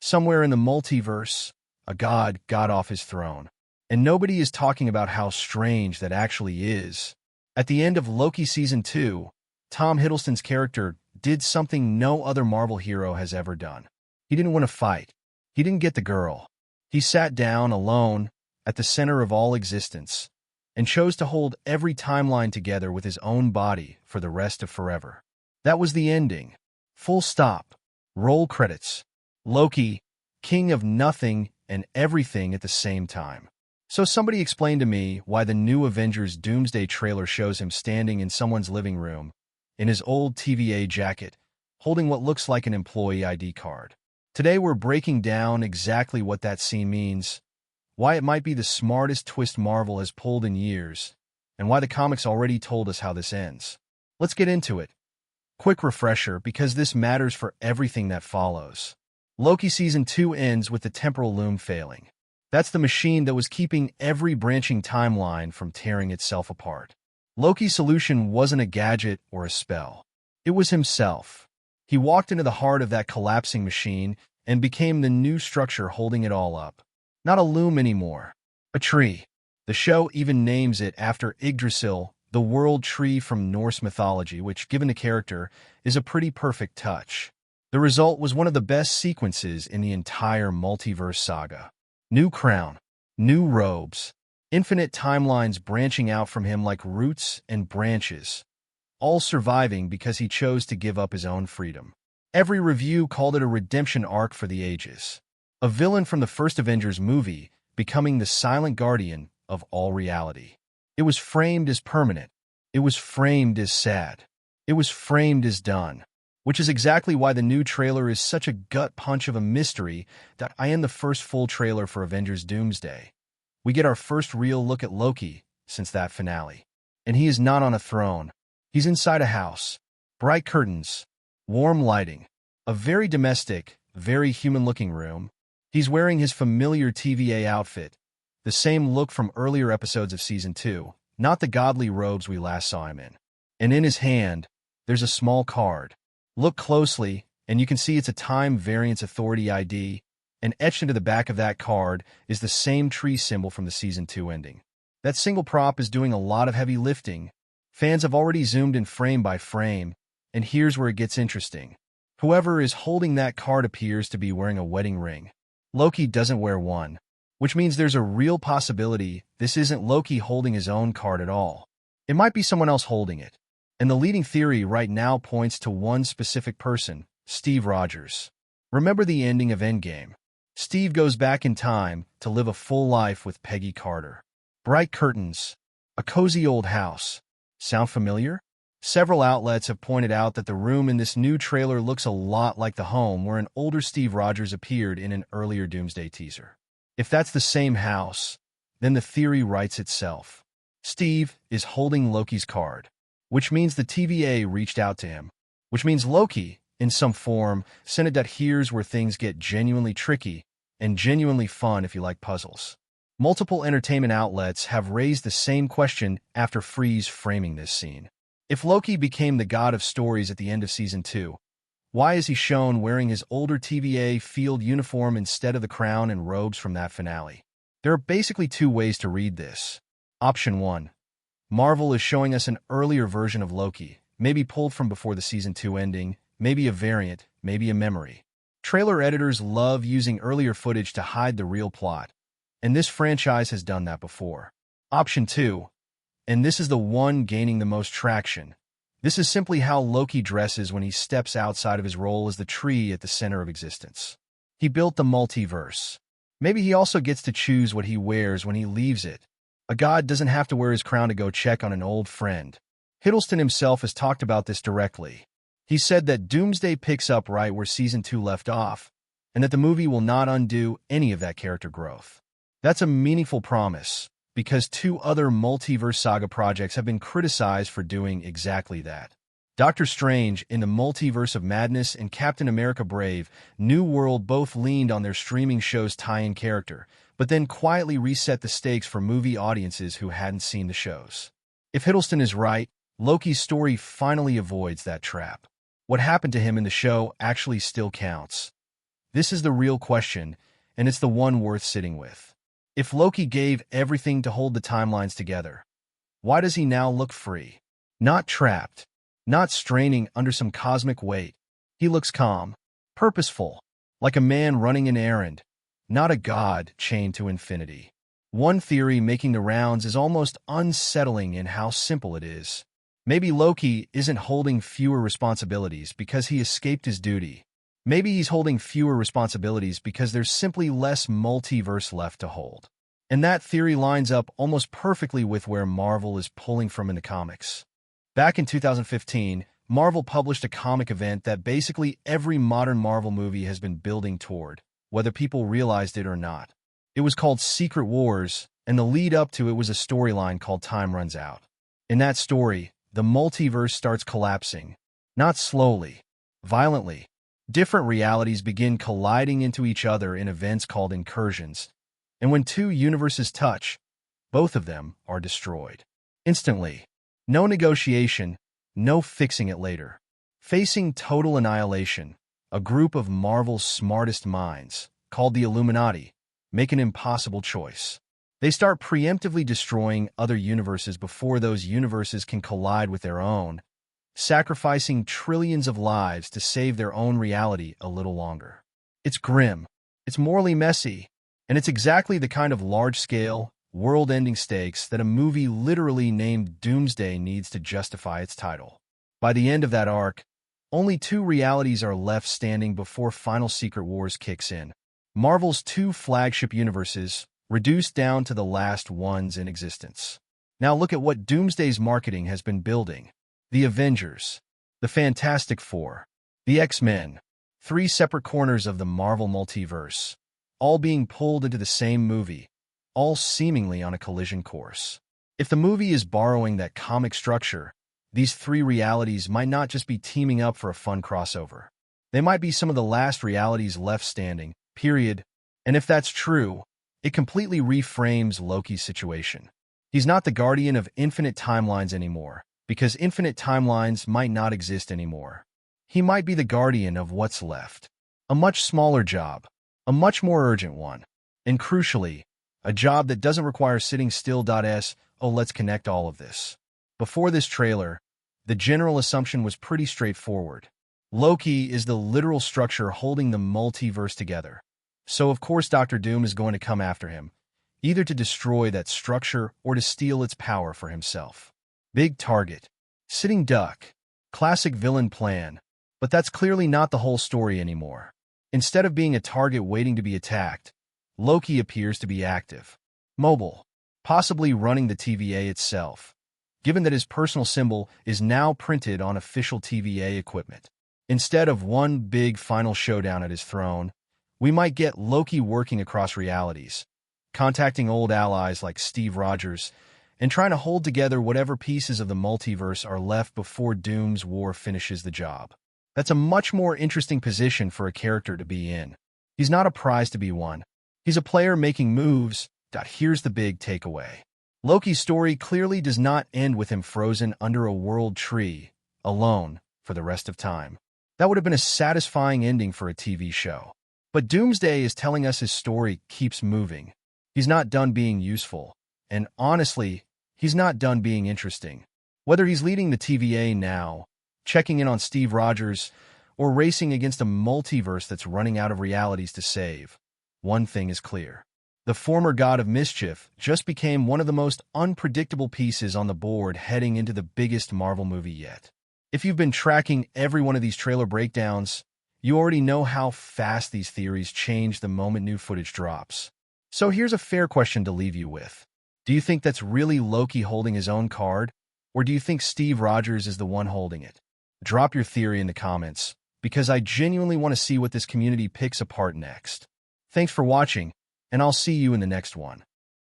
Somewhere in the multiverse, a god got off his throne. And nobody is talking about how strange that actually is. At the end of Loki Season 2, Tom Hiddleston's character did something no other Marvel hero has ever done. He didn't want to fight. He didn't get the girl. He sat down alone at the center of all existence and chose to hold every timeline together with his own body for the rest of forever. That was the ending. Full stop. Roll credits. Loki, king of nothing and everything at the same time. So somebody explained to me why the new Avengers Doomsday trailer shows him standing in someone's living room in his old TVA jacket, holding what looks like an employee ID card. Today we're breaking down exactly what that scene means, why it might be the smartest twist Marvel has pulled in years, and why the comics already told us how this ends. Let's get into it. Quick refresher, because this matters for everything that follows. Loki Season 2 ends with the temporal loom failing. That's the machine that was keeping every branching timeline from tearing itself apart. Loki's solution wasn't a gadget or a spell. It was himself. He walked into the heart of that collapsing machine and became the new structure holding it all up. Not a loom anymore. A tree. The show even names it after Yggdrasil, the world tree from Norse mythology, which, given the character, is a pretty perfect touch. The result was one of the best sequences in the entire multiverse saga. New crown, new robes, infinite timelines branching out from him like roots and branches, all surviving because he chose to give up his own freedom. Every review called it a redemption arc for the ages. A villain from the first Avengers movie becoming the silent guardian of all reality. It was framed as permanent. It was framed as sad. It was framed as done. Which is exactly why the new trailer is such a gut punch of a mystery that I am the first full trailer for Avengers Doomsday. We get our first real look at Loki since that finale. And he is not on a throne. He's inside a house. Bright curtains, warm lighting, a very domestic, very human-looking room. He's wearing his familiar TVA outfit, the same look from earlier episodes of Season 2, not the godly robes we last saw him in. And in his hand, there's a small card. Look closely, and you can see it's a Time Variance Authority ID, and etched into the back of that card is the same tree symbol from the Season 2 ending. That single prop is doing a lot of heavy lifting. Fans have already zoomed in frame by frame, and here's where it gets interesting. Whoever is holding that card appears to be wearing a wedding ring. Loki doesn't wear one, which means there's a real possibility this isn't Loki holding his own card at all. It might be someone else holding it. And the leading theory right now points to one specific person, Steve Rogers. Remember the ending of Endgame? Steve goes back in time to live a full life with Peggy Carter. Bright curtains, a cozy old house. Sound familiar? Several outlets have pointed out that the room in this new trailer looks a lot like the home where an older Steve Rogers appeared in an earlier Doomsday teaser. If that's the same house, then the theory writes itself. Steve is holding Loki's card, which means the TVA reached out to him, which means Loki, in some form, sent it that here's where things get genuinely tricky and genuinely fun if you like puzzles. Multiple entertainment outlets have raised the same question after Freeze framing this scene. If Loki became the god of stories at the end of Season 2, why is he shown wearing his older TVA field uniform instead of the crown and robes from that finale? There are basically two ways to read this. Option 1. Marvel is showing us an earlier version of Loki, maybe pulled from before the Season 2 ending, maybe a variant, maybe a memory. Trailer editors love using earlier footage to hide the real plot, and this franchise has done that before. Option 2, and this is the one gaining the most traction. This is simply how Loki dresses when he steps outside of his role as the tree at the center of existence. He built the multiverse. Maybe he also gets to choose what he wears when he leaves it. A god doesn't have to wear his crown to go check on an old friend. Hiddleston himself has talked about this directly. He said that Doomsday picks up right where Season 2 left off, and that the movie will not undo any of that character growth. That's a meaningful promise, because two other multiverse saga projects have been criticized for doing exactly that. Doctor Strange in the Multiverse of Madness and Captain America Brave New World both leaned on their streaming show's tie-in character, but then quietly reset the stakes for movie audiences who hadn't seen the shows. If Hiddleston is right, Loki's story finally avoids that trap. What happened to him in the show actually still counts. This is the real question, and it's the one worth sitting with. If Loki gave everything to hold the timelines together, why does he now look free? Not trapped, not straining under some cosmic weight. He looks calm, purposeful, like a man running an errand, not a god chained to infinity. One theory making the rounds is almost unsettling in how simple it is. Maybe Loki isn't holding fewer responsibilities because he escaped his duty. Maybe he's holding fewer responsibilities because there's simply less multiverse left to hold. And that theory lines up almost perfectly with where Marvel is pulling from in the comics. Back in 2015, Marvel published a comic event that basically every modern Marvel movie has been building toward, whether people realized it or not. It was called Secret Wars, and the lead up to it was a storyline called Time Runs Out. In that story, the multiverse starts collapsing. Not slowly, violently. Different realities begin colliding into each other in events called incursions. And when two universes touch, both of them are destroyed. Instantly. No negotiation, no fixing it later. Facing total annihilation, a group of Marvel's smartest minds, called the Illuminati, make an impossible choice. They start preemptively destroying other universes before those universes can collide with their own, sacrificing trillions of lives to save their own reality a little longer. It's grim, it's morally messy, and it's exactly the kind of large-scale, world-ending stakes that a movie literally named Doomsday needs to justify its title. By the end of that arc, only two realities are left standing before final Secret Wars kicks in. Marvel's two flagship universes, reduced down to the last ones in existence. Now look at what Doomsday's marketing has been building. The Avengers, the Fantastic Four, the X-Men, three separate corners of the Marvel multiverse, all being pulled into the same movie, all seemingly on a collision course. If the movie is borrowing that comic structure, these three realities might not just be teaming up for a fun crossover. They might be some of the last realities left standing, period. And if that's true, it completely reframes Loki's situation. He's not the guardian of infinite timelines anymore, because infinite timelines might not exist anymore. He might be the guardian of what's left. A much smaller job, a much more urgent one, and crucially, a job that doesn't require sitting still. Let's connect all of this. Before this trailer, the general assumption was pretty straightforward. Loki is the literal structure holding the multiverse together. So of course Dr. Doom is going to come after him, either to destroy that structure or to steal its power for himself. Big target. Sitting duck. Classic villain plan. But that's clearly not the whole story anymore. Instead of being a target waiting to be attacked, Loki appears to be active. Mobile. Possibly running the TVA itself, given that his personal symbol is now printed on official TVA equipment. Instead of one big final showdown at his throne, we might get Loki working across realities, contacting old allies like Steve Rogers, and trying to hold together whatever pieces of the multiverse are left before Doom's war finishes the job. That's a much more interesting position for a character to be in. He's not a prize to be won. He's a player making moves. Here's the big takeaway. Loki's story clearly does not end with him frozen under a world tree, alone, for the rest of time. That would have been a satisfying ending for a TV show. But Doomsday is telling us his story keeps moving. He's not done being useful. And honestly, he's not done being interesting. Whether he's leading the TVA now, checking in on Steve Rogers, or racing against a multiverse that's running out of realities to save, one thing is clear. The former god of mischief just became one of the most unpredictable pieces on the board heading into the biggest Marvel movie yet. If you've been tracking every one of these trailer breakdowns, you already know how fast these theories change the moment new footage drops. So here's a fair question to leave you with. Do you think that's really Loki holding his own card? Or do you think Steve Rogers is the one holding it? Drop your theory in the comments, because I genuinely want to see what this community picks apart next. Thanks for watching, and I'll see you in the next one.